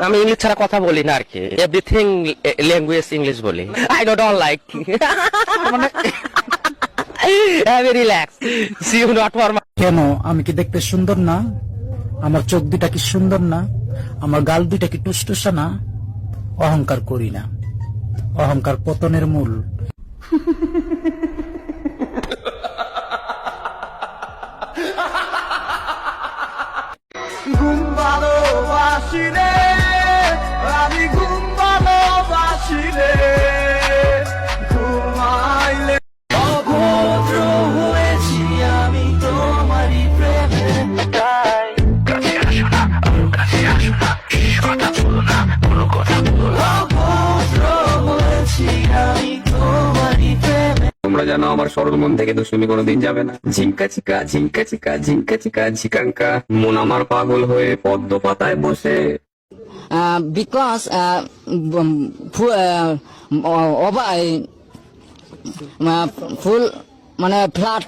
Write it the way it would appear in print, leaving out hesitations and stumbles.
আমি ইংলিশ ছাড়া কথা বলি না আর কি, এভরিথিং ল্যাঙ্গুয়েজ ইংলিশ বলি। I don't like relax, see you not for. কেন আমি কি দেখতে সুন্দর না? আমার চোখ দুটা কি সুন্দর না? আমার গাল দুইটা কি টুসটুসা না? অহংকার করি না, অহংকার পতনের মূল। ঘুম ভালোবাসি রে, আমি ঘুম ভালোবাসি রে, ঘুমাইলে অভদ্র হয়েছি আমি তোমারই প্রেমে। অভদ্র হয়েছি আমি তোমারই প্রেমে। তোমরা জানো আমার সরল মন থেকে দুষ্টুমি কোনোদিন যাবে না। ঝিঙ্কা চিকা ঝিঙ্কা চিকা ঝিঙ্কা চিকা ঝিকাঙ্কা, মন আমার পাগল হয়ে পদ্ম পাতায় বসে। because full মানে ফ্ল্যাট